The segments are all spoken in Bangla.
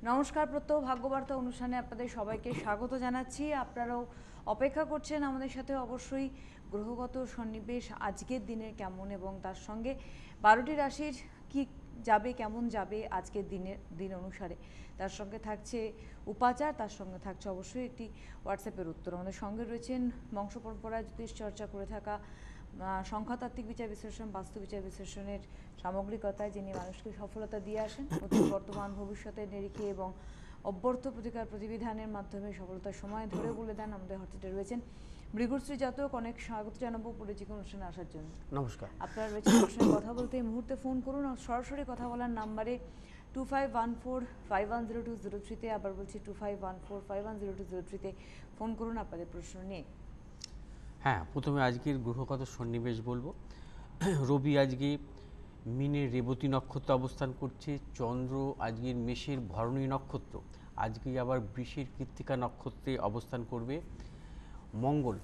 নমস্কার প্রত্যহ ভাগ্যবার্তা অনুষ্ঠানে আপনাদের সবাইকে স্বাগত জানাচ্ছি। আপনারাও অপেক্ষা করছেন আমাদের সাথে অবশ্যই গ্রহগত সন্নিবেশ আজকের দিনের কেমন এবং তার সঙ্গে 12টি রাশির কি যাবে কেমন যাবে আজকের দিন অনুসারে, তার সঙ্গে থাকছে উপাচার, তার সঙ্গে থাকছে অবশ্যই একটি হোয়াটসঅ্যাপের উত্তর। আমাদের সঙ্গে রয়েছেন বংশ পরম্পরায় জ্যোতিষ চর্চা করে থাকা, সংখ্যাতাত্ত্বিক বিচার বিশ্লেষণ, বাস্তু বিচার বিশ্লেষণের সামগ্রিকতায় যিনি মানুষকে সফলতা দিয়ে আসেন অতীত বর্তমান ভবিষ্যতের নিরিখে এবং অব্যর্থ প্রতিকার প্রতিবিধানের মাধ্যমে সফলতার সময় ধরে বলে দেন। আমাদের হঠাৎ রয়েছেন মৃগশ্রী জাতক, অনেক স্বাগত জানাবো পরিচিত অনুষ্ঠানে আসার জন্য। নমস্কার। আপনারা রয়েছেন সঙ্গে কথা বলতে এই মুহূর্তে ফোন করুন আর সরাসরি কথা বলার নাম্বারে 2514510203-তে, আবার বলছি 2514510203-তে ফোন করুন আপনাদের প্রশ্ন নিয়ে। হ্যাঁ, প্রথমে আজকের গ্রহগত সন্নিবেশ বলবো। রবি আজকে মিনের রেবতী নক্ষত্র অবস্থান করছে, চন্দ্র আজকের মেষের ভরণী নক্ষত্র, আজকে আবার বৃষের কৃত্তিকা নক্ষত্রে অবস্থান করবে। মঙ্গল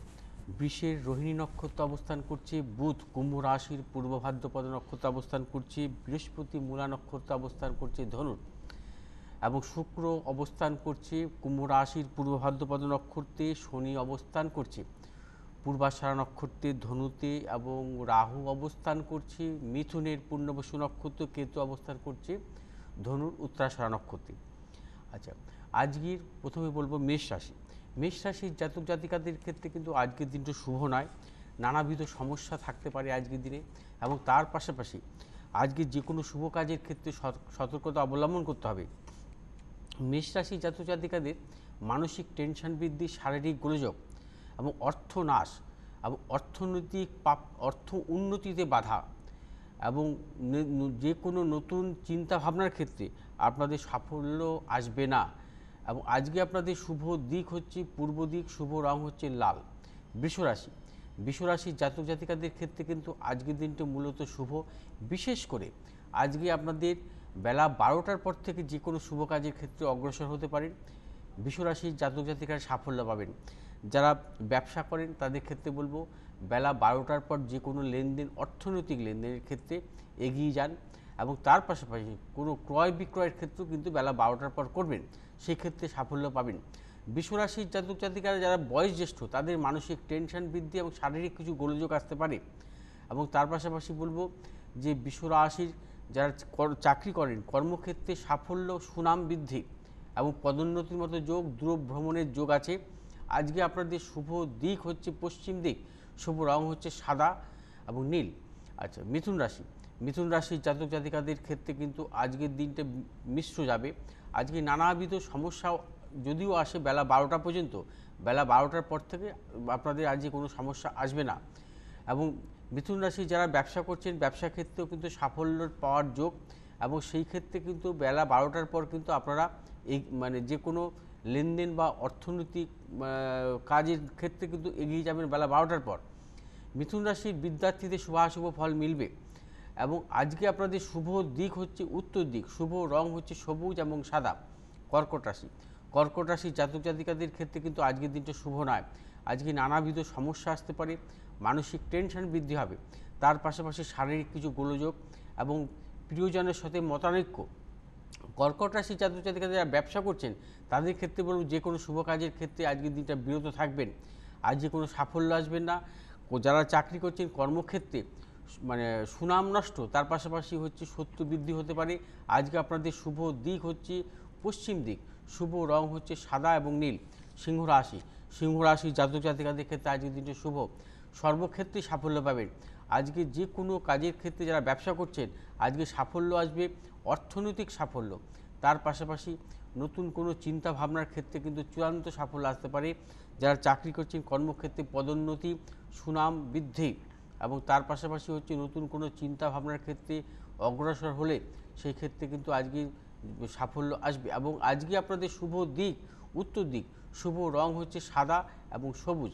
বৃষের রোহিণী নক্ষত্র অবস্থান করছে, বুধ কুম্ভ রাশির পূর্ব ভাদ্রপদ নক্ষত্র অবস্থান করছে, বৃহস্পতি মূলা নক্ষত্র অবস্থান করছে ধনুর, এবং শুক্র অবস্থান করছে কুম্ভ রাশির পূর্ব ভাদ্রপদ নক্ষত্রে, শনি অবস্থান করছে পূর্বাষাঢ়া নক্ষত্রের ধনুতে, এবং রাহু অবস্থান করছে মিথুনের পূর্ণবসু নক্ষত্র, কেতু অবস্থান করছে ধনুর উত্তরাষাঢ়া নক্ষত্রে। আচ্ছা, আজকের প্রথমে বলবো মেষ রাশি। মেষ রাশির জাতক জাতিকাদের ক্ষেত্রে কিন্তু আজকের দিনটা শুভ নয়, নানাবিধ সমস্যা থাকতে পারে আজকের দিনে, এবং তার পাশাপাশি আজকে যে কোনো শুভ কাজের ক্ষেত্রে সতর্কতা অবলম্বন করতে হবে। মেষ রাশি জাতক জাতিকাদের মানসিক টেনশন বৃদ্ধি, শারীরিক গোলযোগ এবং অর্থনাশ এবং অর্থ উন্নতিতে বাধা, এবং যে কোনো নতুন চিন্তা ভাবনার ক্ষেত্রে আপনাদের সাফল্য আসবে না। এবং আজকে আপনাদের শুভ দিক হচ্ছে পূর্ব দিক, শুভ রং হচ্ছে লাল। বৃষরাশির জাতক জাতিকাদের ক্ষেত্রে কিন্তু আজকের দিনটা মূলত শুভ। বিশেষ করে আজকে আপনাদের বেলা 12টার পর থেকে যে কোনো শুভ কাজের ক্ষেত্রে অগ্রসর হতে পারেন। বৃষরাশির জাতক জাতিকারা সাফল্য পাবেন। যারা ব্যবসা করেন তাদের ক্ষেত্রে বলবো বেলা 12টার পর যে কোনো লেনদেন, অর্থনৈতিক লেনদেনের ক্ষেত্রে এগিয়ে যান, এবং তার পাশাপাশি কোনো ক্রয় বিক্রয়ের ক্ষেত্রেও কিন্তু বেলা 12টার পর করবেন, সেই ক্ষেত্রে সাফল্য পাবেন। বৃষরাশির জাতক জাতিকারা যারা বয়োজ্যেষ্ঠ তাদের মানসিক টেনশন বৃদ্ধি এবং শারীরিক কিছু গোলযোগ আসতে পারে। এবং তার পাশাপাশি বলবো যে বৃষরাশির যারা চাকরি করেন কর্মক্ষেত্রে সাফল্য, সুনাম বৃদ্ধি এবং পদোন্নতির মতো যোগ, দূর ভ্রমণের যোগ আছে। আজকে আপনাদের শুভ দিক হচ্ছে পশ্চিম দিক, শুভ রং হচ্ছে সাদা এবং নীল। আচ্ছা, মিথুন রাশির জাতক জাতিকাদের ক্ষেত্রে কিন্তু আজকের দিনটা মিশ্র যাবে। আজকে নানাবিধ সমস্যা যদিও আসে বেলা 12টা পর্যন্ত, বেলা 12টার পর থেকে আপনাদের আজকে কোনো সমস্যা আসবে না। এবং মিথুন রাশি যারা ব্যবসা করছেন ব্যবসা ক্ষেত্রেও কিন্তু সাফল্য পাওয়ার যোগ, এবং সেই ক্ষেত্রে কিন্তু বেলা 12টার পর কিন্তু আপনারা এই যে কোনো লেনদেন বা অর্থনৈতিক কাজের ক্ষেত্রে কিন্তু এগিয়ে যাবেন বেলা 12টার পর। মিথুন রাশির বিদ্যার্থীদের শুভাশুভ ফল মিলবে। এবং আজকে আপনাদের শুভ দিক হচ্ছে উত্তর দিক, শুভ রং হচ্ছে সবুজ এবং সাদা। কর্কট রাশির জাতক জাতিকাদের ক্ষেত্রে কিন্তু আজকের দিনটা শুভ নয়। আজকে নানাবিধ সমস্যা আসতে পারে, মানসিক টেনশন বৃদ্ধি হবে, তার পাশাপাশি শারীরিক কিছু গোলযোগ এবং প্রিয়জনের সাথে মতানৈক্য। কর্কট রাশির জাতক জাতিকা যারা ব্যবসা করছেন তাদের ক্ষেত্রে বলব যে কোনো শুভ কাজের ক্ষেত্রে আজকের দিনটা বিরত থাকবেন, আজকে কোনো সাফল্য আসবেন না। যারা চাকরি করছেন কর্মক্ষেত্রে সুনাম নষ্ট, তার পাশাপাশি হচ্ছে শত্রু বৃদ্ধি হতে পারে। আজকে আপনাদের শুভ দিক হচ্ছে পশ্চিম দিক, শুভ রং হচ্ছে সাদা এবং নীল। সিংহ রাশির জাতক জাতিকাদের ক্ষেত্রে আজকের দিনটা শুভ, সর্বক্ষেত্রে সাফল্য পাবেন। আজকে যে কোনো কাজের ক্ষেত্রে যারা ব্যবসা করছেন আজকে সাফল্য আসবে, অর্থনৈতিক সাফল্য, তার পাশাপাশি নতুন কোনো চিন্তা ভাবনার ক্ষেত্রে কিন্তু চূড়ান্ত সাফল্য আসতে পারে। যারা চাকরি করছেন কর্মক্ষেত্রে পদোন্নতি, সুনাম বৃদ্ধি, এবং তার পাশাপাশি হচ্ছে নতুন কোনো চিন্তা ভাবনার ক্ষেত্রে অগ্রসর হলে সেই ক্ষেত্রে কিন্তু আজকে সাফল্য আসবে। এবং আজকে আপনাদের শুভ দিক উত্তর দিক, শুভ রং হচ্ছে সাদা এবং সবুজ।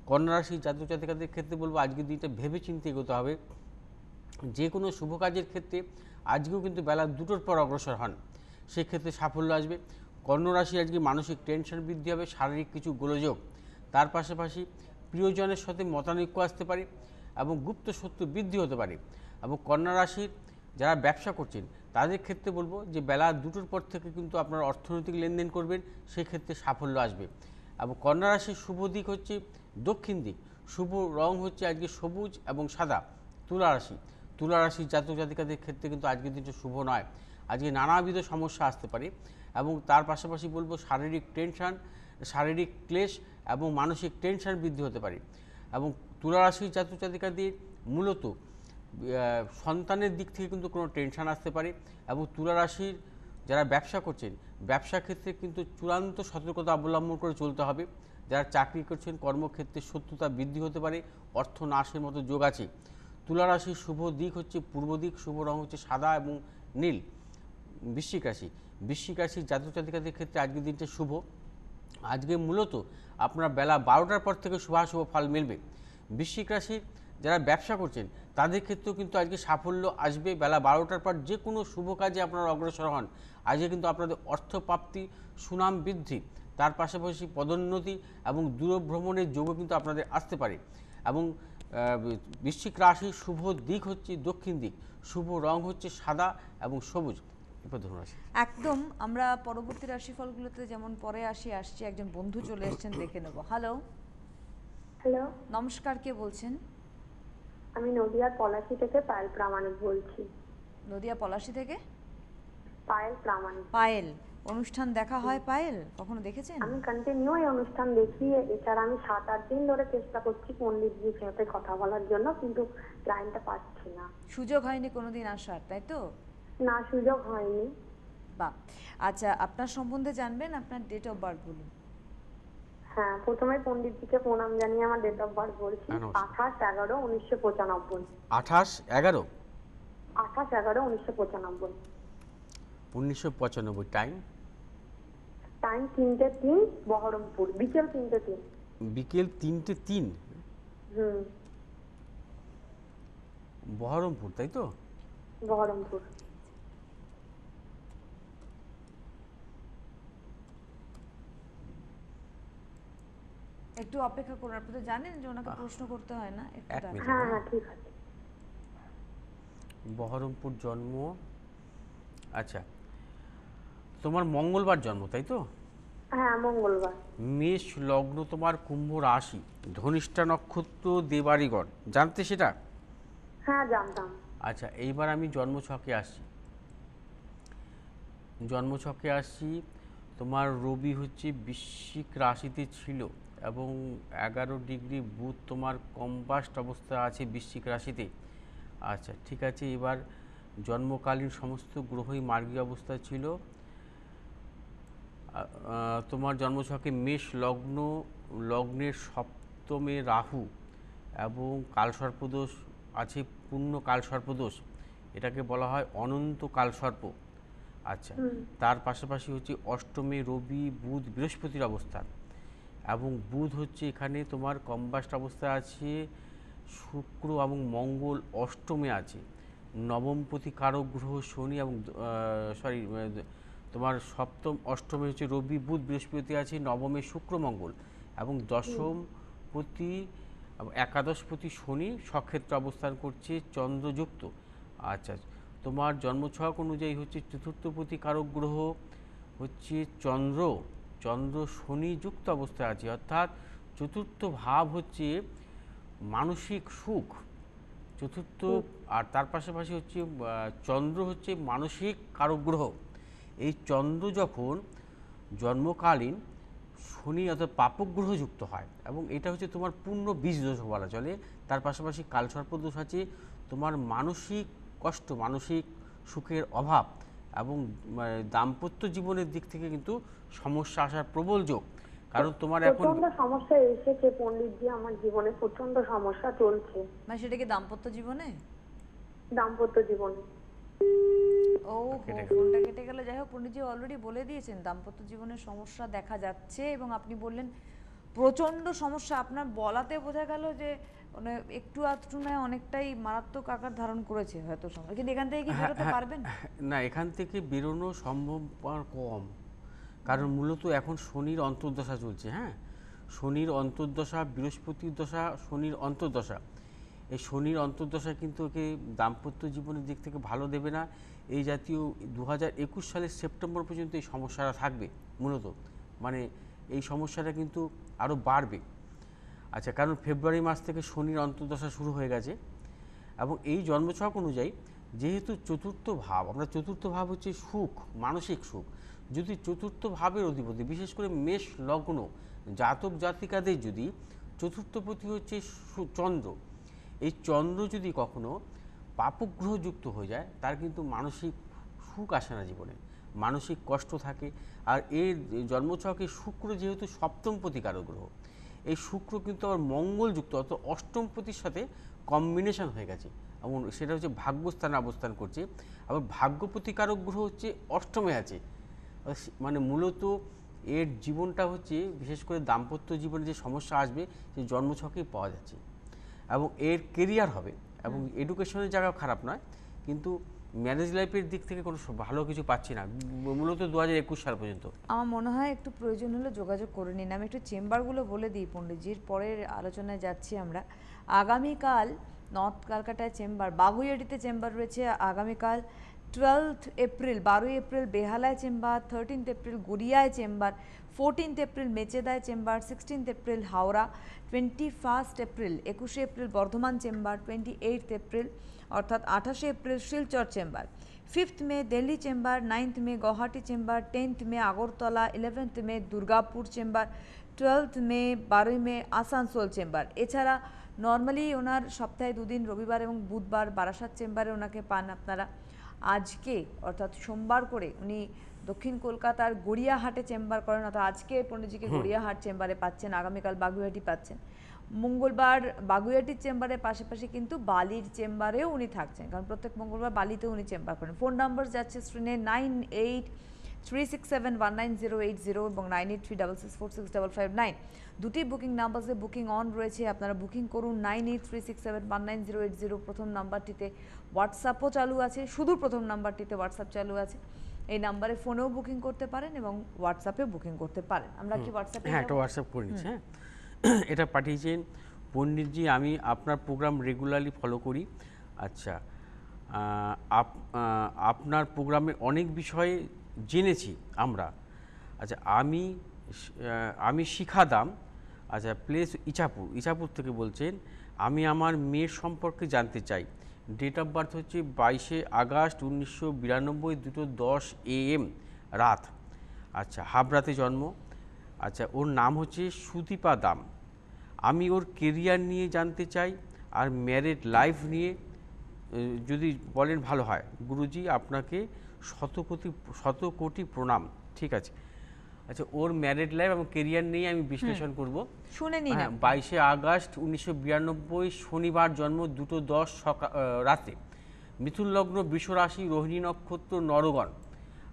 কন্যা রাশি জাতক জাতিকাদের ক্ষেত্রে বলবো আজকের দিনটা ভেবে চিন্তে এগোতে হবে। যে কোনো শুভ কাজের ক্ষেত্রে আজকেও কিন্তু বেলা 2টোর পর অগ্রসর হন, সেক্ষেত্রে সাফল্য আসবে। কন্যা রাশি আজকে মানসিক টেনশন বৃদ্ধি হবে, শারীরিক কিছু গোলযোগ, তার পাশাপাশি প্রিয়জনের সাথে মতানৈক্য আসতে পারে এবং গুপ্ত শত্রু বৃদ্ধি হতে পারে। এবং কন্যা রাশির যারা ব্যবসা করছেন তাদের ক্ষেত্রে বলবো যে বেলা 2টোর পর থেকে কিন্তু আপনারা অর্থনৈতিক লেনদেন করবেন, সেই ক্ষেত্রে সাফল্য আসবে। এবং কন্যা রাশির শুভ দিক হচ্ছে দক্ষিণ দিক, শুভ রং হচ্ছে আজকে সবুজ এবং সাদা। তুলা রাশির জাতক জাতিকাদের ক্ষেত্রে কিন্তু আজকের দিনটা শুভ নয়, আজকে নানাবিধ সমস্যা আসতে পারে। এবং তার পাশাপাশি বলবো শারীরিক টেনশন, শারীরিক ক্লেশ এবং মানসিক টেনশন বৃদ্ধি হতে পারে। এবং তুলা রাশির জাতক জাতিকাদের মূলত সন্তানের দিক থেকে কিন্তু কোনো টেনশন আসতে পারে। এবং তুলা রাশির যারা ব্যবসা করছেন ব্যবসা ক্ষেত্রে কিন্তু চূড়ান্ত সতর্কতা অবলম্বন করে চলতে হবে। যারা চাকরি করছেন কর্মক্ষেত্রে শত্রুতা বৃদ্ধি হতে পারে, অর্থ নাশের মতো যোগ আছে। তুলা রাশির শুভ দিক হচ্ছে পূর্ব দিক, শুভ রং হচ্ছে সাদা এবং নীল। বৃশ্চিক রাশির জাতক জাতিকাদের ক্ষেত্রে আজকের দিনটা শুভ। আজকে মূলত আপনার বেলা 12টার পর থেকে শুভাশুভ ফল মিলবে। বৃশ্চিক রাশির যারা ব্যবসা করছেন তাদের ক্ষেত্রেও কিন্তু আজকে সাফল্য আসবে। বেলা 12টার পর যে কোনো শুভ কাজে আপনারা অগ্রসর হন, আজকে কিন্তু আপনাদের অর্থপ্রাপ্তি, সুনাম বৃদ্ধি, তার পাশাপাশি পদোন্নতি এবং দূরভ্রমণের যোগও কিন্তু আপনাদের আসতে পারে। এবং বৃশ্চিক রাশির শুভ দিক হচ্ছে দক্ষিণ দিক, শুভ রং হচ্ছে সাদা এবং সবুজ। এরপর ধরুন রাশি একদম আমরা পরবর্তী রাশিফলগুলোতে যেমন পরে আসছি, একজন বন্ধু চলে এসেছেন, দেখে নেব। হ্যালো, নমস্কার, কে বলছেন? আমি নদিয়ার পলাশী থেকে পায়েল প্রামাণিক বলছি। নদিয়া পলাশী থেকে পায়েল প্রামাণিক। পায়েল, অনুষ্ঠান দেখা হয় পায়েল? কখনো দেখেছেন? আমি কন্টিনিউ এই অনুষ্ঠান দেখি। এছাড়া আমি 7-8 দিন ধরে চেষ্টা করছি পণ্ডিতজির সাথে কথা বলার জন্য, কিন্তু লাইনটা পাচ্ছি না। সুযোগ হয়নি কোনোদিন আসার, তাই তো? না, সুযোগ হয়নি। বাহ, আচ্ছা, আপনার সম্বন্ধে জানবেন, আপনার ডেট অফ বার্থ বলুন। হ্যাঁ, প্রথমে পণ্ডিতজিকে প্রণাম জানিয়ে আমার ডেট অফ বার্থ বলছি। 28/11/1995। 28/11/1995। 1995। টাইম? টাইম 3টে 3, বহরমপুর, বিকেল 3টে 3। বিকেল 3টে 3। বহরমপুর, তাই তো? বহরমপুর। একটু অপেক্ষা করুন, আপনি তো জানেন যে ওনাকে প্রশ্ন করতে হয় না, একটু এক মিনিট। হ্যাঁ, ঠিক আছে। বহরমপুর জন্ম। আচ্ছা, তোমার মঙ্গলবার জন্ম, তাই তো? হ্যাঁ, মঙ্গলবার। মেষ লগ্ন, তোমার কুম্ভ রাশি, ধনিষ্ঠা নক্ষত্র, দেবাড়িগড়, জানতে সেটা? হ্যাঁ, জানতাম। আচ্ছা, এইবার আমি জন্মছকে আসছি। তোমার রবি হচ্ছে বৃশ্চিক রাশিতে ছিল এবং 11 ডিগ্রি বুধ তোমার কম্বাস্ট অবস্থা আছে বৃশ্চিক রাশিতে। আচ্ছা, ঠিক আছে, এবার জন্মকালীন সমস্ত গ্রহই মার্গী অবস্থা ছিল। তোমার জন্মছকে মেষ লগ্ন, লগ্নের সপ্তমে রাহু এবং কালসর্পদোষ আছে, পূর্ণ কালসর্পদোষ, এটাকে বলা হয় অনন্ত কালসর্প। আচ্ছা, তার পাশাপাশি হচ্ছে অষ্টমে রবি, বুধ, বৃহস্পতির অবস্থান এবং বুধ হচ্ছে এখানে তোমার কম্বাস্ট অবস্থায় আছে, শুক্র এবং মঙ্গল অষ্টমে আছে, নবমপতি কারক গ্রহ শনি এবং তোমার সপ্তম অষ্টমে হচ্ছে রবি, বুধ, বৃহস্পতি আছে, নবমে শুক্র মঙ্গল এবং দশমপতি একাদশপতি শনি স্বক্ষেত্রে অবস্থান করছে, চন্দ্রযুক্ত। আচ্ছা, তোমার জন্মছক অনুযায়ী হচ্ছে চতুর্থপতি কারক গ্রহ হচ্ছে চন্দ্র শনি যুক্ত অবস্থায় আছে, অর্থাৎ চতুর্থ ভাব হচ্ছে মানসিক সুখ, চতুর্থ। আর তার পাশাপাশি হচ্ছে চন্দ্র হচ্ছে মানসিক কারক গ্রহ। এই চন্দ্র যখন জন্মকালীন শনি অর্থাৎ পাপক গ্রহ যুক্ত হয় এবং এটা হচ্ছে তোমার পূর্ণ বীজ দোষ বলা চলে। তার পাশাপাশি কালসর্পদোষ আছে, তোমার মানসিক কষ্ট, মানসিক সুখের অভাব এবং দাম্পত্য জীবনের দিক থেকে কিন্তু সমস্যা আসার প্রবল যোগ। কারণ তোমার এখন প্রচন্ড সমস্যা এসেছে পণ্ডিতজি, আমার জীবনে প্রচন্ড সমস্যা চলছে। মানে সেটা কি দাম্পত্য জীবনে? দাম্পত্য জীবনে। ও, ফোনটা কেটে গেল। যাই হোক, পণ্ডিতজি অলরেডি বলে দিয়েছেন দাম্পত্য জীবনের সমস্যা দেখা যাচ্ছে এবং আপনি বললেন প্রচন্ড সমস্যা। আপনার বলাতে বোঝা গেল যে মানে একটু আধটু নয়, অনেকটাই মারাত্মক আকার ধারণ করেছে হয়তো সমস্যা। কিন্তু এখান থেকে কি বেরোতে পারবেন? না, এখান থেকে বেরোনো সম্ভব কম, কারণ মূলত এখন শনির অন্তর্দশা চলছে। হ্যাঁ, শনির অন্তর্দশা, বৃহস্পতির দশা, শনির অন্তর্দশা, এই শনির অন্তর্দশা কিন্তু ওকে দাম্পত্য জীবনের দিক থেকে ভালো দেবে না। এই জাতীয় 2021 সালের সেপ্টেম্বর পর্যন্ত এই সমস্যাটা থাকবে মূলত, মানে এই সমস্যাটা কিন্তু আরও বাড়বে। আচ্ছা, কারণ ফেব্রুয়ারি মাস থেকে শনির অন্তর্দশা শুরু হয়ে গেছে এবং এই জন্মছক অনুযায়ী যেহেতু চতুর্থ ভাব, আমরা চতুর্থ ভাব হচ্ছে সুখ, মানসিক সুখ, যদি চতুর্থ ভাবের অধিপতি বিশেষ করে মেষ লগ্ন জাতক জাতিকাদের যদি চতুর্থপতি হচ্ছে চন্দ্র, এই চন্দ্র যদি কখনো পাপগ্রহযুক্ত হয়ে যায় তার কিন্তু মানসিক সুখ আসে না জীবনে, মানসিক কষ্ট থাকে। আর এর জন্মছকে শুক্র যেহেতু সপ্তমপতি কারক গ্রহ, এই শুক্র কিন্তু আবার মঙ্গলযুক্ত অর্থাৎ অষ্টমপতির সাথে কম্বিনেশন হয়ে গেছে এবং সেটা হচ্ছে ভাগ্যস্থানে অবস্থান করছে। আবার ভাগ্যপতি কারক গ্রহ হচ্ছে অষ্টমে আছে, মানে মূলত এর জীবনটা হচ্ছে বিশেষ করে দাম্পত্য জীবনে যে সমস্যা আসবে সেই জন্মছকেই পাওয়া যাচ্ছে। এবং এর কেরিয়ার হবে এবং এডুকেশনের জায়গাও খারাপ নয়, কিন্তু ম্যারেজ লাইফের দিক থেকে কোনো ভালো কিছু পাচ্ছি না মূলত 2021 সাল পর্যন্ত। আমার মনে হয় একটু প্রয়োজন হলে যোগাযোগ করে নিন। আমি একটু চেম্বারগুলো বলে দিই পণ্ডিতজির, পরের আলোচনায় যাচ্ছি আমরা। আগামীকাল নর্থ ক্যালকাটায় চেম্বার, বাগুইয়াটিতে চেম্বার রয়েছে আগামীকাল 12th এপ্রিল, 12ই এপ্রিল বেহালায় চেম্বার, 13th এপ্রিল গড়িয়ায় চেম্বার, 14th এপ্রিল মেচেদায় chamber, 16th April Howrah, 21st April 21শে April Bardhaman chamber, 28th April অর্থাৎ 28শে April Silchar chamber, 5th May Delhi chamber, 9th May Guwahati chamber, 10th May Agartala, 11th May Durgapur chamber, 12th May 12ই মে আসানসোল চেম্বার। এছাড়া নর্মালি ওনার সপ্তাহে দুদিন রবিবার এবং বুধবার বারাসাত চেম্বারে ওনাকে পান আপনারা। আজকে অর্থাৎ সোমবার করে উনি দক্ষিণ কলকাতার গড়িয়াহাটে চেম্বার করেন, অর্থাৎ আজকে পণ্ডিতজিকে গড়িয়াহাট চেম্বারে পাচ্ছেন, আগামীকাল বাগুইহাটি পাচ্ছেন। মঙ্গলবার বাগুইহাটির চেম্বারের পাশাপাশি কিন্তু বালির চেম্বারেও উনি থাকছেন, কারণ প্রত্যেক মঙ্গলবার বালিতেও উনি চেম্বার করেন। ফোন নাম্বার যাচ্ছে স্ক্রিনে 9836719080 এবং 9836646559। দুটি বুকিং নাম্বারে বুকিং অন রয়েছে, আপনারা বুকিং করুন 9836719080। প্রথম নাম্বারটিতে হোয়াটসঅ্যাপও চালু আছে, শুধু প্রথম নাম্বারটিতে হোয়াটসঅ্যাপ চালু আছে। এই নাম্বারে ফোনেও বুকিং করতে পারেন এবং হোয়াটসঅ্যাপেও বুকিং করতে পারেন। আমরা কি হোয়াটসঅ্যাপে? হ্যাঁ, একটা হোয়াটসঅ্যাপ করে নিচ্ছি। হ্যাঁ, এটা পাঠিয়েছেন পণ্ডিতজি, আমি আপনার প্রোগ্রাম রেগুলারলি ফলো করি। আচ্ছা, আপনার প্রোগ্রামে অনেক বিষয়ে জেনেছি আমরা। আচ্ছা, আমি শিখা দাম, আচ্ছা প্লেস ইচাপুর থেকে বলছেন। আমি আমার মেয়ের সম্পর্কে জানতে চাই। ডেট অফ বার্থ হচ্ছে 22শে আগস্ট 1992, 2:10 AM রাত। আচ্ছা, হাবড়াতে জন্ম। আচ্ছা, ওর নাম হচ্ছে সুদীপা দাম। আমি ওর কেরিয়ার নিয়ে জানতে চাই আর ম্যারেড লাইফ নিয়ে যদি বলেন ভালো হয়। গুরুজি আপনাকে শতকোটি প্রণাম। ঠিক আছে। আচ্ছা, ওর ম্যারেড লাইফ এবং কেরিয়ার নিয়ে আমি বিশ্লেষণ করব। শুনে নিন। 22শে আগস্ট 1992 শনিবার জন্ম, 2:10 রাতে। মিথুন লগ্ন, বৃষ রাশি, রোহিণী নক্ষত্র, নরগণ।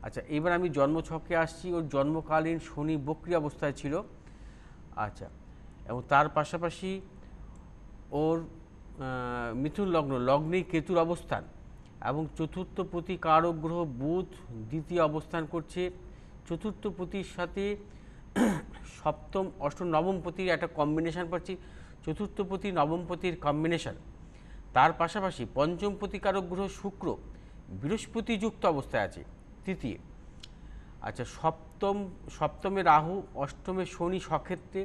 আচ্ছা, এবার আমি জন্মছকে আসছি। ওর জন্মকালীন শনি বক্রী অবস্থায় ছিল। আচ্ছা, এবং তার পাশাপাশি ওর মিথুন লগ্নেই কেতুর অবস্থান এবং চতুর্থপতি কারক গ্রহ বুধ দ্বিতীয় অবস্থান করছে। চতুর্থপতির সাথে সপ্তম অষ্টম নবমপতির একটা কম্বিনেশন পাচ্ছি, চতুর্থপতি নবমপতির কম্বিনেশন। তার পাশাপাশি পঞ্চমপতি কারক গ্রহ শুক্র বৃহস্পতি যুক্ত অবস্থায় আছে তৃতীয়। আচ্ছা, সপ্তমে রাহু, অষ্টমে শনি স্বক্ষেত্রে,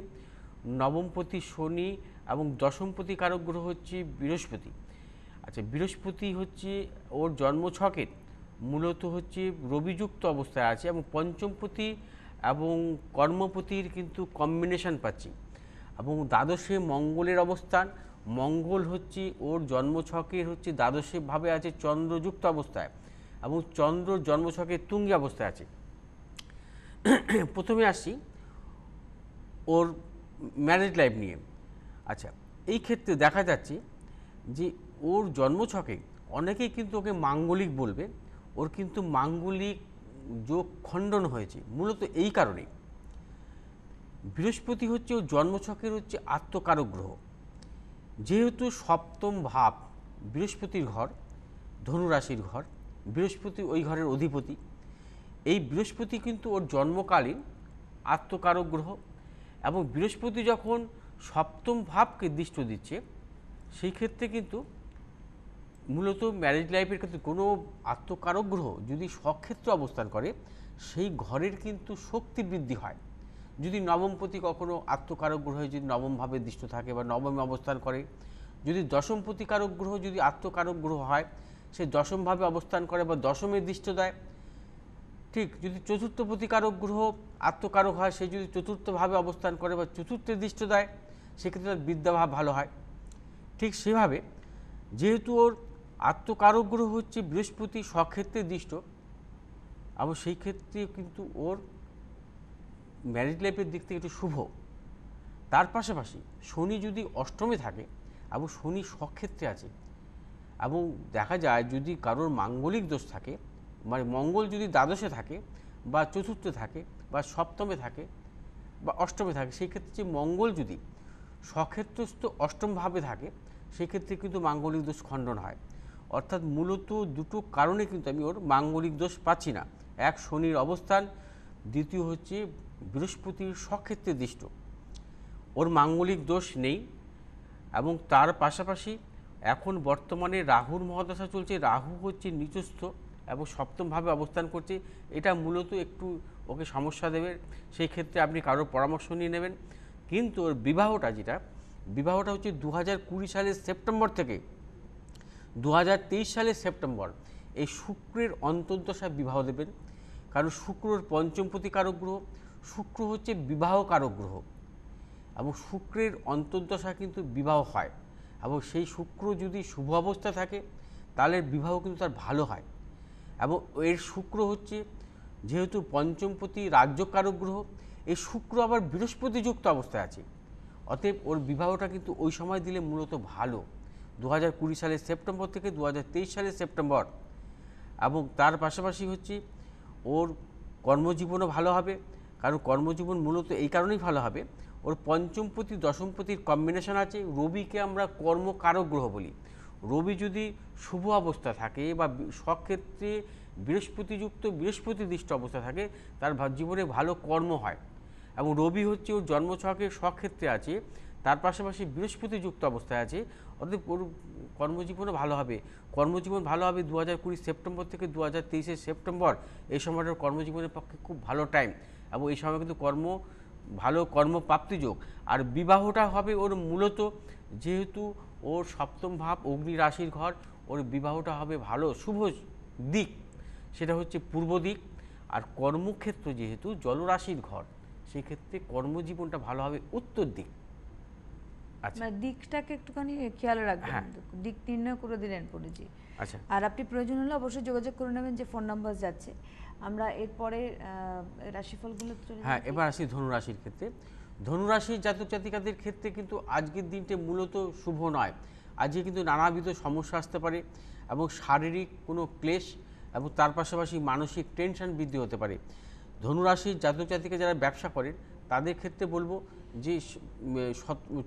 নবমপতি শনি এবং দশমপতি কারক গ্রহ হচ্ছে বৃহস্পতি। আচ্ছা, বৃহস্পতি হচ্ছে ওর জন্মছকের মূলত হচ্ছে রবিযুক্ত অবস্থায় আছে এবং পঞ্চমপতি এবং কর্মপতির কিন্তু কম্বিনেশন পাচ্ছি এবং দ্বাদশে মঙ্গলের অবস্থান। মঙ্গল হচ্ছে ওর জন্মছকের হচ্ছে দ্বাদশে ভাবে আছে চন্দ্রযুক্ত অবস্থায় এবং চন্দ্র জন্মছকের তুঙ্গি অবস্থায় আছে। প্রথমে আসছি ওর ম্যারেজ লাইফ নিয়ে। আচ্ছা, এই ক্ষেত্রে দেখা যাচ্ছে যে ওর জন্মছকে অনেকেই কিন্তু ওকে মাঙ্গলিক বলবে, ওর কিন্তু মাঙ্গলিক যোগ খণ্ডন হয়েছে মূলত এই কারণে। বৃহস্পতি হচ্ছে ওর জন্মছকের হচ্ছে আত্মকারক গ্রহ, যেহেতু সপ্তম ভাব বৃহস্পতির ঘর, ধনুরাশির ঘর, বৃহস্পতি ওই ঘরের অধিপতি। এই বৃহস্পতি কিন্তু ওর জন্মকালীন আত্মকারক গ্রহ এবং বৃহস্পতি যখন সপ্তম ভাবকে দৃষ্টি দিচ্ছে সেই ক্ষেত্রে কিন্তু মূলত ম্যারেজ লাইফের ক্ষেত্রে কোনো আত্মকারক গ্রহ যদি স্বক্ষেত্রে অবস্থান করে সেই ঘরের কিন্তু শক্তি বৃদ্ধি হয়। যদি নবমপতি কখনো আত্মকারক গ্রহ যদি নবমভাবে দৃষ্ট থাকে বা নবমে অবস্থান করে, যদি দশমপতি কারক গ্রহ যদি আত্মকারক গ্রহ হয় সে দশমভাবে অবস্থান করে বা দশমে দৃষ্ট দেয়, ঠিক যদি চতুর্থপতি কারক গ্রহ আত্মকারক হয় সে যদি চতুর্থভাবে অবস্থান করে বা চতুর্থে দৃষ্ট দেয় সেক্ষেত্রে তার বিদ্যাভাব ভালো হয়। ঠিক সেভাবে যেহেতু ওর আত্মকারক গ্রহ হচ্ছে বৃহস্পতি স্বক্ষেত্রে দৃষ্ট, এবং সেই ক্ষেত্রে কিন্তু ওর ম্যারিড লাইফের দিক থেকে একটু শুভ। তার পাশাপাশি শনি যদি অষ্টমে থাকে এবং শনি স্বক্ষেত্রে আছে, এবং দেখা যায় যদি কারোর মাঙ্গলিক দোষ থাকে, মানে মঙ্গল যদি দ্বাদশে থাকে বা চতুর্থে থাকে বা সপ্তমে থাকে বা অষ্টমে থাকে, সেই ক্ষেত্রে যে মঙ্গল যদি স্বক্ষেত্রস্থ অষ্টমভাবে থাকে সেক্ষেত্রে কিন্তু মাঙ্গলিক দোষ খণ্ডন হয়। অর্থাৎ মূলত দুটো কারণে কিন্তু আমি ওর মাঙ্গলিক দোষ পাচ্ছি না। এক শনির অবস্থান, দ্বিতীয় হচ্ছে বৃহস্পতির স্বক্ষেত্রে দৃষ্ট, ওর মাঙ্গলিক দোষ নেই। এবং তার পাশাপাশি এখন বর্তমানে রাহুর মহাদশা চলছে, রাহু হচ্ছে নিচস্থ এবং সপ্তমভাবে অবস্থান করছে, এটা মূলত একটু ওকে সমস্যা দেবে। সেই ক্ষেত্রে আপনি কারোর পরামর্শ নিয়ে নেবেন। কিন্তু ওর বিবাহটা হচ্ছে 2020 সালের সেপ্টেম্বর থেকে 2023 সালের সেপ্টেম্বর এই শুক্রের অন্তর্দশায় বিবাহ দেবেন। কারণ শুক্রর পঞ্চমপতি কারক গ্রহ, শুক্র হচ্ছে বিবাহ কারক গ্রহ, এবং শুক্রের অন্তর্দশা কিন্তু বিবাহ হয়, এবং সেই শুক্র যদি শুভ অবস্থা থাকে তাহলে বিবাহ কিন্তু তার ভালো হয়। এবং এর শুক্র হচ্ছে যেহেতু পঞ্চমপতি রাজ্যকারক গ্রহ, এই শুক্র আবার বৃহস্পতিযুক্ত অবস্থায় আছে, অতএব ওর বিবাহটা কিন্তু ওই সময় দিলে মূলত ভালো, 2020 সালের সেপ্টেম্বর থেকে 2023 সালের সেপ্টেম্বর। এবং তার পাশাপাশি হচ্ছে ওর কর্মজীবনও ভালো হবে। কারণ কর্মজীবন মূলত এই কারণেই ভালো হবে, ওর পঞ্চমপতি দশমপতির কম্বিনেশন আছে। রবিকে আমরা কর্মকারক গ্রহ বলি। রবি যদি শুভ অবস্থা থাকে বা স্বক্ষেত্রে বৃহস্পতিযুক্ত বৃহস্পতিদৃষ্ট অবস্থা থাকে তার জীবনে ভালো কর্ম হয়। এবং রবি হচ্ছে ওর জন্মছকের স্বক্ষেত্রে আছে, তার পাশাপাশি বৃহস্পতিযুক্ত অবস্থায় আছে, অর্থাৎ ওর কর্মজীবনও ভালো হবে। কর্মজীবন ভালো হবে 2020 সেপ্টেম্বর থেকে 2023 সেপ্টেম্বর, এই সময়টার কর্মজীবনের পক্ষে খুব ভালো টাইম, এবং এই সময় কিন্তু ভালো কর্মপ্রাপ্তি যোগ। আর বিবাহটা হবে ওর মূলত যেহেতু ওর সপ্তম ভাব অগ্নি রাশির ঘর, ওর বিবাহটা হবে ভালো শুভ দিক, সেটা হচ্ছে পূর্ব দিক। আর কর্মক্ষেত্র যেহেতু জলরাশির ঘর, সেই ক্ষেত্রে কর্মজীবনটা ভালো হবে উত্তর দিক। আচ্ছা, মানে দিকটাকে একটুখানি খেয়াল রাখবেন। হ্যাঁ। দিক নির্ণয় করে দিলেন পরিজি। আচ্ছা, আর আপনি প্রয়োজন হলে অবশ্যই যোগাযোগ করে নেবেন যে ফোন নাম্বার যাচ্ছে। আমরা এরপরে রাশিফলগুলো চলে হ্যাঁ, যাচ্ছি। এবার আসি ধনুরাশির ক্ষেত্রে। ধনুরাশির জাতক জাতিকাদের ক্ষেত্রে কিন্তু আজকের দিনটি মূলত শুভ নয়। আজকে কিন্তু নানাবিধ সমস্যা আসতে পারে, এবং শারীরিক কোনো ক্লেশ এবং তার পাশাপাশি মানসিক টেনশন বৃদ্ধি হতে পারে। ধনুরাশির জাতক জাতিকা যারা ব্যবসা করেন তাদের ক্ষেত্রে বলবো যে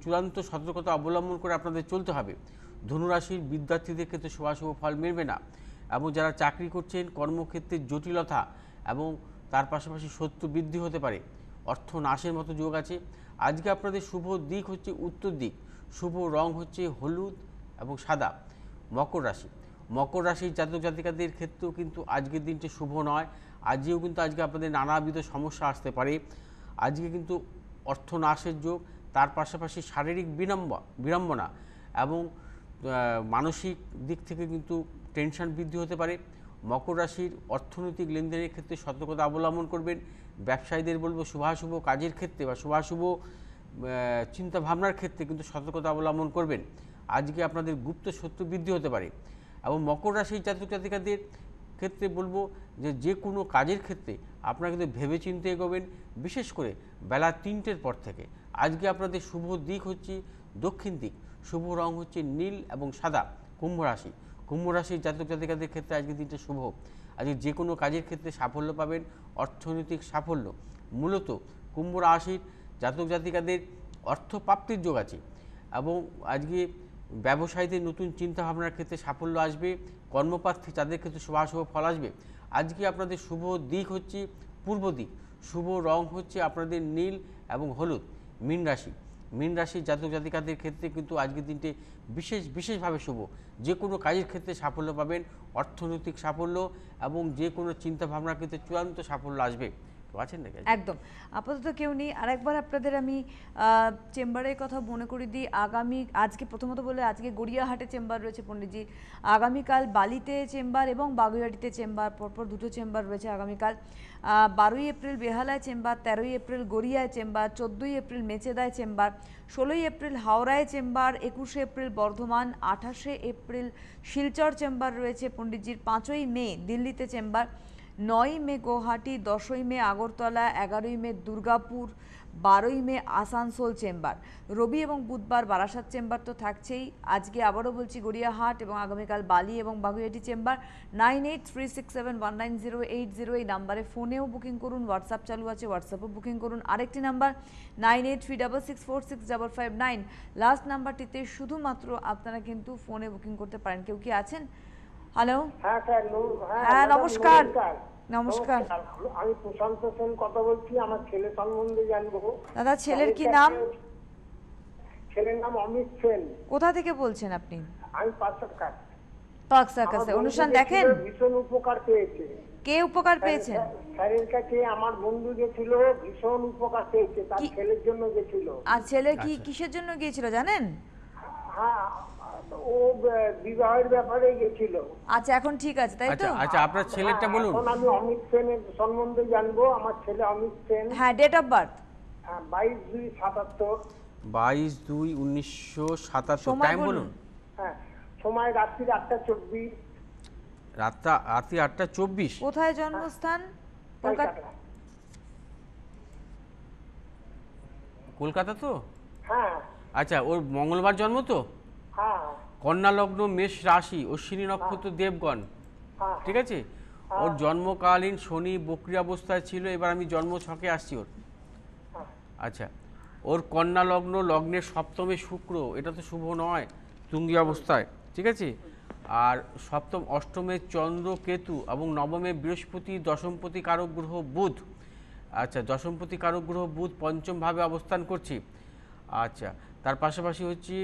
চূড়ান্ত সতর্কতা অবলম্বন করে আপনাদের চলতে হবে। ধনুরাশির বিদ্যার্থীদের ক্ষেত্রে শুভাশুভ ফল মিলবে না, এবং যারা চাকরি করছেন কর্মক্ষেত্রে জটিলতা এবং তার পাশাপাশি শত্রু বৃদ্ধি হতে পারে, অর্থ নাশের মতো যোগ আছে। আজকে আপনাদের শুভ দিক হচ্ছে উত্তর দিক, শুভ রং হচ্ছে হলুদ এবং সাদা। মকর রাশির জাতক জাতিকাদের ক্ষেত্রেও কিন্তু আজকের দিনটি শুভ নয়। আজকেও কিন্তু আপনাদের নানাবিধ সমস্যা আসতে পারে। আজকে কিন্তু অর্থ নাশের যোগ, তার পাশাপাশি শারীরিক বিড়ম্বনা এবং মানসিক দিক থেকে কিন্তু টেনশন বৃদ্ধি হতে পারে। মকর রাশির অর্থনৈতিক লেনদেনের ক্ষেত্রে সতর্কতা অবলম্বন করবেন। ব্যবসায়ীদের বলবো শুভাশুভ কাজের ক্ষেত্রে বা শুভাশুভ চিন্তাভাবনার ক্ষেত্রে কিন্তু সতর্কতা অবলম্বন করবেন। আজকে আপনাদের গুপ্ত শত্রু বৃদ্ধি হতে পারে। এবং মকর রাশির জাতক জাতিকাদের ক্ষেত্রে বলবো যে কোনো কাজের ক্ষেত্রে আপনারা কিন্তু ভেবেচিন্তে এগোবেন, বিশেষ করে বেলা 3টের পর থেকে। আজকে আপনাদের শুভ দিক হচ্ছে দক্ষিণ দিক, শুভ রং হচ্ছে নীল এবং সাদা। কুম্ভ রাশির জাতক জাতিকাদের ক্ষেত্রে আজকের দিনটা শুভ। আজকে যে কোনো কাজের ক্ষেত্রে সাফল্য পাবেন, অর্থনৈতিক সাফল্য। মূলত কুম্ভ রাশির জাতক জাতিকাদের অর্থপ্রাপ্তির যোগ আছে, এবং আজকে ব্যবসায়ীদের নতুন চিন্তাভাবনার ক্ষেত্রে সাফল্য আসবে। কর্মপ্রার্থী তাদের ক্ষেত্রে শুভাশুভ ফল আসবে। আজকে আপনাদের শুভ দিক হচ্ছে পূর্ব দিক, শুভ রং হচ্ছে আপনাদের নীল এবং হলুদ। মীন রাশির জাতক জাতিকাদের ক্ষেত্রে কিন্তু আজকের দিনটি বিশেষভাবে শুভ। যে কোনো কাজের ক্ষেত্রে সাফল্য পাবেন, অর্থনৈতিক সাফল্য এবং যে কোনো চিন্তাভাবনার ক্ষেত্রে চূড়ান্ত সাফল্য আসবে। আছেন নাকি? একদম, আপাতত কেউ নেই। আরেকবার আপনাদের আমি চেম্বারের কথা মনে করে দিই। আজকে প্রথমত বলে আজকে গড়িয়াহাটে চেম্বার রয়েছে পণ্ডিতজি, আগামীকাল বালিতে চেম্বার এবং বাগুইআটিতে চেম্বার, পরপর দুটো চেম্বার রয়েছে আগামীকাল। 12ই এপ্রিল বেহালায় চেম্বার, 13ই এপ্রিল গড়িয়ায় চেম্বার, 14ই এপ্রিল মেচেদায় চেম্বার, 16ই এপ্রিল হাওড়ায় চেম্বার, 21শে এপ্রিল বর্ধমান, 28শে এপ্রিল শিলচর চেম্বার রয়েছে পণ্ডিতজির, 5ই মে দিল্লিতে চেম্বার, 9ই মে গুয়াহাটি, 10ই মে আগরতলা, 11ই মে দুর্গাপুর, 12ই মে আসানসোল চেম্বার। রবি এবং বুধবার বারাসাত চেম্বার তো থাকছেই। আজকে আবারও বলছি গড়িয়াহাট এবং আগামীকাল বালি এবং বাগুইআটি চেম্বার। 9836719080 এই নাম্বারে ফোনেও বুকিং করুন, হোয়াটসঅ্যাপ চালু আছে, হোয়াটসঅ্যাপেও বুকিং করুন। আরেকটি নাম্বার 9836646559, লাস্ট নাম্বারটিতে শুধুমাত্র আপনারা কিন্তু ফোনে বুকিং করতে পারেন। কেউ কি আছেন? হ্যালো, হ্যাঁ স্যার, হ্যাঁ নমস্কার। নমস্কার, আমি প্রশান্ত সেন কথা বলছি। আমার ছেলে সম্বন্ধে জানবো। দাদা ছেলের কি নাম? ছেলের নাম অমিত সেন। কোথা থেকে বলছেন আপনি? আমি পার্ক সার্কাসে অনুষ্ঠান দেখেন? ভীষণ উপকার পেয়েছে। কে উপকার পেয়েছেন? স্যারের কাছে আমার বন্ধু গেছিল, ভীষণ উপকার পেয়েছে, তার ছেলের জন্য গেছিল। আর ছেলে কি কিসের জন্য গিয়েছিল জানেন? হ্যাঁ, ও বিবাহের ব্যাপারে গেছিল। আচ্ছা, এখন ঠিক আছে তাই তো? আচ্ছা, আপনার ছেলেরটা বলুন। এখন আমি অমিত সেনের সম্বন্ধে জানবো। আমার ছেলে অমিত সেন। হ্যাঁ, ডেট অফ বার্থ 22/2/77। 22/2/1977। সময় টাইম বলুন। বলুন। হ্যাঁ, সময় রাত্রি 8:24। রাত্রি 8:24। কোথায় জন্মস্থান? কলকাতা। কলকাতা তো? হ্যাঁ আচ্ছা, ওর মঙ্গলবার জন্ম তো? হ্যাঁ কন্যা লগ্ন, মেষ রাশি, অশ্বিনী নক্ষত্র, দেবগণ। হ্যাঁ। ঠিক আছে, ওর জন্মকালীন শনি বক্রী অবস্থায় ছিল। এবার আমি জন্ম ছকে আসছি ওর। আচ্ছা, ওর কন্যা লগ্ন, লগ্নের সপ্তমে শুক্র, এটা তো শুভ নয়, তুঙ্গী অবস্থায়। ঠিক আছে, আর সপ্তম অষ্টমে চন্দ্র কেতু এবং নবমে বৃহস্পতি, দশমপতি কারক গ্রহ বুধ। আচ্ছা, দশমপতি কারক গ্রহ বুধ পঞ্চমভাবে অবস্থান করছে। আচ্ছা, তার পাশাপাশি হচ্ছে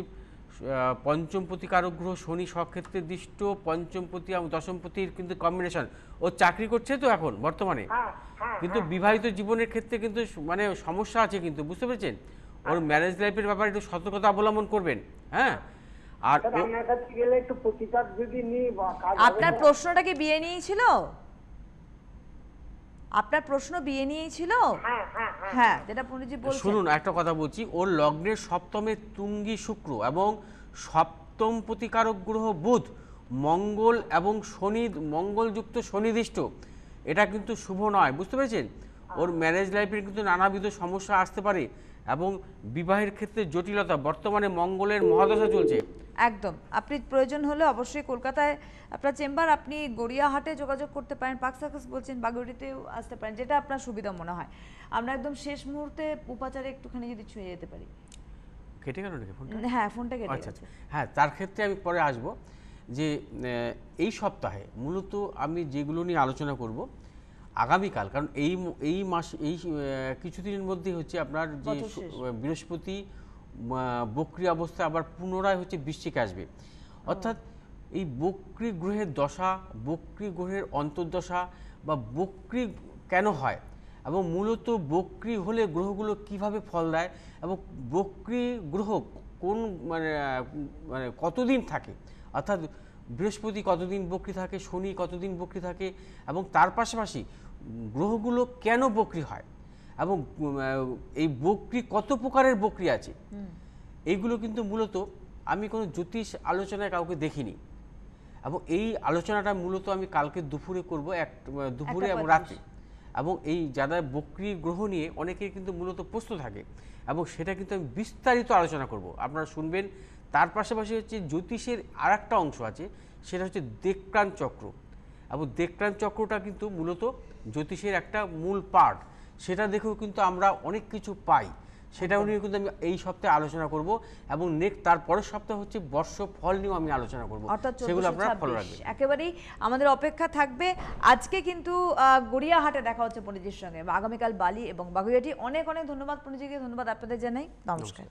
পঞ্চমপতি কারক গ্রহ শনি স্বক্ষেত্রে দৃষ্ট, পঞ্চমপতি এবং দশমপতির কিন্তু কম্বিনেশন। ও চাকরি করছে তো এখন বর্তমানে, কিন্তু বিবাহিত জীবনের ক্ষেত্রে কিন্তু মানে সমস্যা আছে, কিন্তু বুঝতে পেরেছেন? ওর ম্যারেজ লাইফের ব্যাপারে একটু সতর্কতা অবলম্বন করবেন। হ্যাঁ, আর আপনার কাছে গেলে একটু প্রতিকার যদি নিই বা আপনার প্রশ্নটা কি বিয়ে নিয়েই ছিল? আপনার প্রশ্ন বিয়ে নিয়েই ছিল? হ্যাঁ, যেটা পণ্ডিতজি বলছেন। শুনুন, একটা কথা বলছি। ওর লগ্নের সপ্তমে তুঙ্গী শুক্র এবং সপ্তম প্রতিকারক গ্রহ বুধ, মঙ্গল এবং শনি, মঙ্গলযুক্ত শনিদৃষ্ট। এটা কিন্তু শুভ নয়, বুঝতে পেরেছেন? ওর ম্যারেজ লাইফের কিন্তু নানাবিধ সমস্যা আসতে পারে এবং বিবাহের ক্ষেত্রে জটিলতা। বর্তমানে মঙ্গলের মহাদশা চলছে। একদম, আপনি প্রয়োজন হলে অবশ্যই কলকাতায় আপনার চেম্বার, আপনি গড়িয়াহাটে যোগাযোগ করতে পারেন, পার্ক সার্কাস বলছেন, বাগুইআটিতেও আসতে পারেন, যেটা আপনার সুবিধা মনে হয়। আমরা একদম শেষ মুহূর্তে উপাচারে একটুখানি যদি ছুঁয়ে যেতে পারি। কেটে গেল নাকি ফোনটা? হ্যাঁ, ফোনটা কেটে আচ্ছা, গেছে। হ্যাঁ, তার ক্ষেত্রে আমি পরে আসব। যে এই সপ্তাহে মূলত আমি যেগুলো নিয়ে আলোচনা করব আগামীকাল, কারণ এই মাস এই কিছুদিনের মধ্যে হচ্ছে আপনার যে বৃহস্পতি বক্রী অবস্থায় আবার পুনরায় হচ্ছে বৃশ্চিকে আসবে। অর্থাৎ এই বক্রী গ্রহের দশা, বক্রী গ্রহের অন্তর্দশা বা বক্রী কেন হয় এবং মূলত বক্রী হলে গ্রহগুলো কিভাবে ফল দেয় এবং বক্রী গ্রহ কোন মানে কতদিন থাকে, অর্থাৎ বৃহস্পতি কতদিন বক্রী থাকে, শনি কতদিন বক্রী থাকে, এবং তার পাশাপাশি গ্রহগুলো কেন বক্রী হয় এবং এই বক্রী কত প্রকারের বক্রী আছে, এইগুলো কিন্তু মূলত আমি কোনো জ্যোতিষ আলোচনায় কাউকে দেখিনি। এবং এই আলোচনাটা মূলত আমি কালকে দুপুরে করব, দুপুরে এবং রাতে। এবং এই যারা বক্রী গ্রহ নিয়ে অনেকের কিন্তু মূলত প্রশ্ন থাকে এবং সেটা কিন্তু আমি বিস্তারিত আলোচনা করব, আপনারা শুনবেন। তার পাশাপাশি হচ্ছে জ্যোতিষের আর একটা অংশ আছে, সেটা হচ্ছে দেবক্রান্ত চক্র। এবং দেবক্রান্ত চক্রটা কিন্তু মূলত জ্যোতিষের একটা মূল পার্ট, সেটা দেখেও কিন্তু আমরা অনেক কিছু পাই। সেটাও নিয়ে কিন্তু আমি এই সপ্তাহে আলোচনা করব এবং নেক্সট তারপরের সপ্তাহে হচ্ছে বর্ষ ফল নিয়েও আমি আলোচনা করব, সেগুলো আপনারা ফলো রাখবেন। একেবারেই আমাদের অপেক্ষা থাকবে। আজকে কিন্তু গড়িয়াহাটে দেখা হচ্ছে পণ্ডিতজির সঙ্গে, আগামীকাল বালি এবং বাগুইআটি। অনেক অনেক ধন্যবাদ পণ্ডিতজিকে, ধন্যবাদ আপনাদের জানাই, নমস্কার।